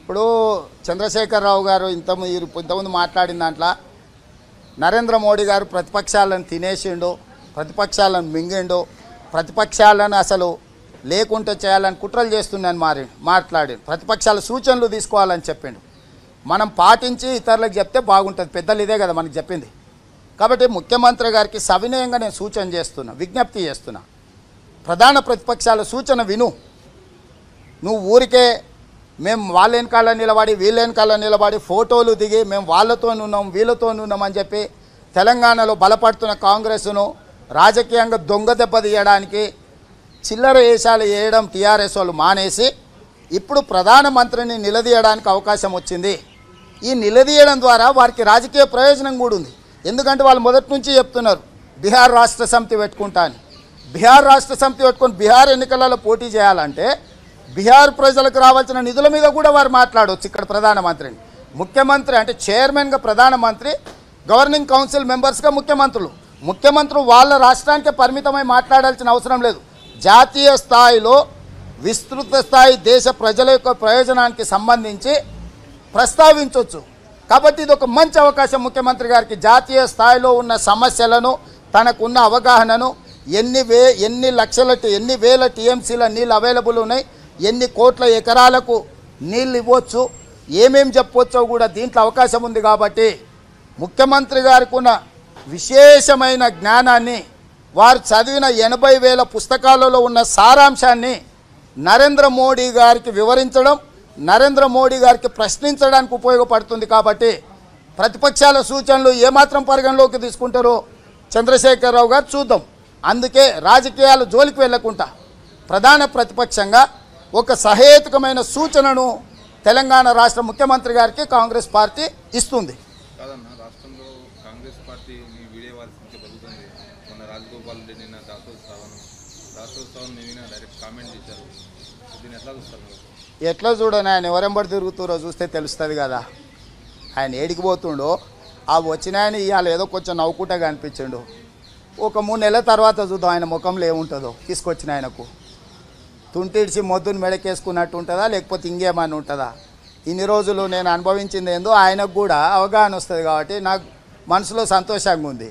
ఇప్పుడు చంద్రశేఖరరావు గారు ఇంతకుముందు మాట్లాడిన దాంట్లో నరేంద్ర మోడీ గారు ప్రతిపక్షాలను తినేసిండు, ప్రతిపక్షాలను మింగిండు, ప్రతిపక్షాలను అసలు లేకుంటే చేయాలని కుట్రలు చేస్తున్నాను మాట్లాడి ప్రతిపక్షాల సూచనలు తీసుకోవాలని చెప్పిండు. మనం పాటించి ఇతరులకు చెప్తే బాగుంటుంది. పెద్దలు ఇదే కదా మనకు చెప్పింది. కాబట్టి ముఖ్యమంత్రి గారికి సవినయంగా నేను సూచన చేస్తున్నా, విజ్ఞప్తి చేస్తున్నా. ప్రధాన ప్రతిపక్షాల సూచన విను. నువ్వు ఊరికే మేము వాళ్ళ వెనకాల నిలబడి వీళ్ళ వెనకాల నిలబడి ఫోటోలు దిగి మేము వాళ్ళతో ఉన్నాం వీళ్ళతో ఉన్నామని చెప్పి తెలంగాణలో బలపడుతున్న కాంగ్రెస్ను రాజకీయంగా దొంగ దెబ్బ తీయడానికి చిల్లర వేషాలు వేయడం టీఆర్ఎస్ వాళ్ళు మానేసి ఇప్పుడు ప్రధానమంత్రిని నిలదీయడానికి అవకాశం వచ్చింది. ఈ నిలదీయడం ద్వారా వారికి రాజకీయ ప్రయోజనం కూడా ఉంది. ఎందుకంటే వాళ్ళు మొదటి నుంచి చెప్తున్నారు బీహార్ రాష్ట్ర సమితి పెట్టుకుంటా అని. బీహార్ రాష్ట్ర సమితి పెట్టుకొని బీహార్ ఎన్నికలలో పోటీ చేయాలంటే బీహార్ ప్రజలకు రావాల్సిన నిధుల మీద కూడా వారు మాట్లాడవచ్చు. ఇక్కడ ప్రధానమంత్రిని ముఖ్యమంత్రి అంటే చైర్మన్గా ప్రధానమంత్రి, గవర్నింగ్ కౌన్సిల్ మెంబర్స్గా ముఖ్యమంత్రులు వాళ్ళ రాష్ట్రానికే పరిమితమై మాట్లాడాల్సిన అవసరం లేదు. జాతీయ స్థాయిలో విస్తృత స్థాయి దేశ ప్రజల యొక్క ప్రయోజనానికి సంబంధించి ప్రస్తావించవచ్చు. కాబట్టి ఇది ఒక మంచి అవకాశం ముఖ్యమంత్రి గారికి. జాతీయ స్థాయిలో ఉన్న సమస్యలను, తనకున్న అవగాహనను, ఎన్ని వేల టీఎంసీల నీళ్ళు అవైలబుల్ ఉన్నాయి, ఎన్ని కోట్ల ఎకరాలకు నీళ్ళు ఇవ్వచ్చు, ఏమేం చెప్పవచ్చో కూడా దీంట్లో అవకాశం ఉంది. కాబట్టి ముఖ్యమంత్రి గారికి ఉన్న విశేషమైన జ్ఞానాన్ని, వారు చదివిన 80,000 పుస్తకాలలో ఉన్న సారాంశాన్ని నరేంద్ర మోడీ గారికి వివరించడం, నరేంద్ర మోడీ గారికి ప్రశ్నించడానికి ఉపయోగపడుతుంది. కాబట్టి ప్రతిపక్షాల సూచనలు ఏమాత్రం పరిగణలోకి తీసుకుంటారో చంద్రశేఖరరావు గారు చూద్దాం. అందుకే రాజకీయాల జోలికి వెళ్ళకుండా ప్రధాన ప్రతిపక్షంగా ఒక సహేతుకమైన సూచనను తెలంగాణ రాష్ట్ర ముఖ్యమంత్రి గారికి కాంగ్రెస్ పార్టీ ఇస్తుంది. రాష్ట్రంలో కాంగ్రెస్ పార్టీ వీడియో వాల్సించే బతుకుతుంది. మన రాజగోపాల్ రెడ్డి నిన్న దాసోత్సవం డైరెక్ట్ కామెంట్ చేశారు. దీన్ని ఎట్లా చూస్తారు? ఎట్లా చూడని ఆయన ఎవరెంబడి తిరుగుతారో చూస్తే తెలుస్తుంది కదా. ఆయన ఏడికి పోతుండో ఆ వచ్చిన ఆయన ఇవాళ ఏదో కొంచెం నవ్వుకుంటా కనిపించిండు. ఒక 3 నెలల తర్వాత చూద్దాం ఆయన ముఖంలో ఏముంటుందో. తీసుకొచ్చిన ఆయనకు తుంటిడిచి మొద్దును మెడకేసుకున్నట్టు ఉంటుందా, లేకపోతే ఇంకేమని ఉంటుందా? ఇన్ని రోజులు నేను అనుభవించింది ఏందో ఆయనకు కూడా అవగాహన వస్తుంది. కాబట్టి నాకు మనసులో సంతోషంగా ఉంది.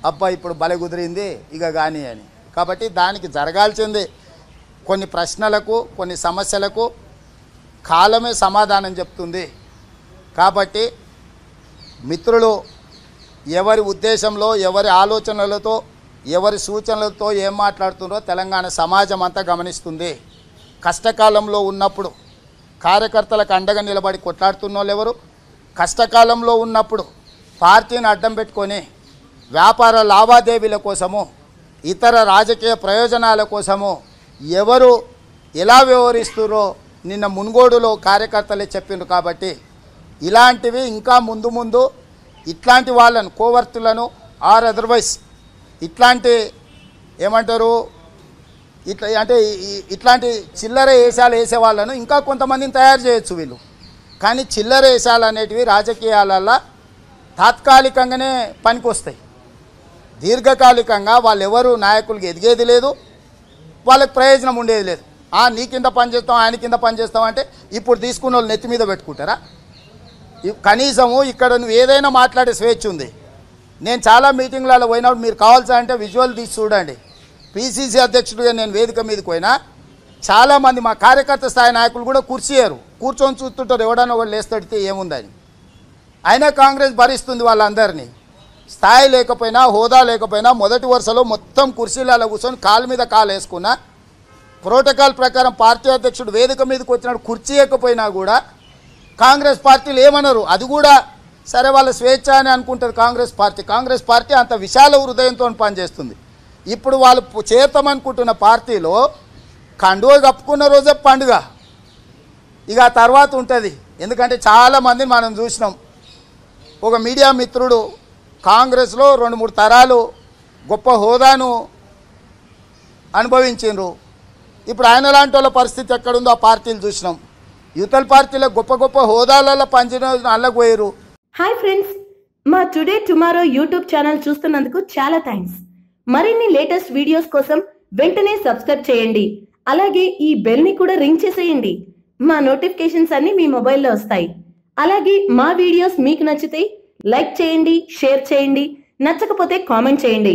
అబ్బా ఇప్పుడు బల కుదిరింది ఇక కానీ అని. కాబట్టి దానికి జరగాల్సింది కొన్ని ప్రశ్నలకు, కొన్ని సమస్యలకు కాలమే సమాధానం చెప్తుంది. కాబట్టి మిత్రులు ఎవరి ఉద్దేశంలో, ఎవరి ఆలోచనలతో, ఎవరి సూచనలతో ఏం మాట్లాడుతున్నారో తెలంగాణ సమాజం అంతా గమనిస్తుంది. కష్టకాలంలో ఉన్నప్పుడు కార్యకర్తలకు అండగా నిలబడి కొట్లాడుతున్న వాళ్ళు ఎవరు? కష్టకాలంలో ఉన్నప్పుడు పార్టీని అడ్డం పెట్టుకొని వ్యాపార లావాదేవీల కోసము, ఇతర రాజకీయ ప్రయోజనాల కోసము ఎవరు ఎలా వ్యవహరిస్తున్నారో నిన్న మున్గోడులో కార్యకర్తలే చెప్పిండ్రు. కాబట్టి ఇలాంటివి ఇంకా ముందు ఇట్లాంటి వాళ్ళను, కోవర్తులను ఆర్ అదర్వైజ్ ఇట్లాంటి ఏమంటారు ఇట్లాంటి చిల్లర వేషాలు వేసే వాళ్ళను ఇంకా కొంతమందిని తయారు చేయొచ్చు వీళ్ళు. కానీ చిల్లర వేషాలు అనేటివి రాజకీయాలలో తాత్కాలికంగానే పనికొస్తాయి. దీర్ఘకాలికంగా వాళ్ళు ఎవరు నాయకులకి ఎదిగేది లేదు, వాళ్ళకి ప్రయోజనం ఉండేది లేదు. నీ కింద పనిచేస్తాం, ఆయన కింద పనిచేస్తాం అంటే ఇప్పుడు తీసుకున్న వాళ్ళు నెత్తి మీద పెట్టుకుంటారా? కనీసము ఇక్కడ నువ్వు ఏదైనా మాట్లాడే స్వేచ్ఛ ఉంది. నేను చాలా మీటింగ్లలో పోయినప్పుడు మీరు కావాల్సి అంటే విజువల్ తీసి చూడండి. పిసిసి అధ్యక్షుడిగా నేను వేదిక మీదకి పోయినా చాలామంది మా కార్యకర్త స్థాయి నాయకులు కూడా కూర్చొని చూస్తుంటారు. ఎవడన్నా ఒకళ్ళు లేస్తడితే ఏముందని. అయినా కాంగ్రెస్ భరిస్తుంది వాళ్ళందరినీ. స్థాయి లేకపోయినా, హోదా లేకపోయినా మొదటి వరుసలో మొత్తం కుర్చీలలో కూర్చొని కాలు మీద కాలు వేసుకున్నా, ప్రోటోకాల్ ప్రకారం పార్టీ అధ్యక్షుడు వేదిక మీదకి వచ్చినప్పుడు కుర్చీ ఎక్కపోయినా కూడా కాంగ్రెస్ పార్టీలు ఏమన్నారు? అది కూడా సరే వాళ్ళ స్వేచ్ఛ అని అనుకుంటుంది కాంగ్రెస్ పార్టీ అంత విశాల హృదయంతో పనిచేస్తుంది. ఇప్పుడు వాళ్ళు చేరతామనుకుంటున్న పార్టీలో కండువ కప్పుకున్న రోజే పండుగ, ఇక ఆ తర్వాత ఉంటుంది. ఎందుకంటే చాలామందిని మనం చూసినాం. ఒక మీడియా మిత్రుడు కాంగ్రెస్లో 2-3 తరాలు గొప్ప హోదాను అనుభవించిండ్రు. ఇప్పుడు ఆయన లాంటి వాళ్ళ పరిస్థితి ఎక్కడుందో ఆ పార్టీలు చూసినాం. యువతల పార్టీలో గొప్ప హోదాలలో పనిచేసిన అల్లకు పోయారు. హాయ్ ఫ్రెండ్స్, మా టుడే టుమారో యూట్యూబ్ ఛానల్ చూస్తున్నందుకు చాలా థ్యాంక్స్. మరిన్ని లేటెస్ట్ వీడియోస్ కోసం వెంటనే సబ్స్క్రైబ్ చేయండి. అలాగే ఈ బెల్ ని కూడా రింగ్ చేసేయండి. మా నోటిఫికేషన్స్ అన్ని మీ మొబైల్లో వస్తాయి. అలాగే మా వీడియోస్ మీకు నచ్చితే లైక్ చేయండి, షేర్ చేయండి, నచ్చకపోతే కామెంట్ చేయండి.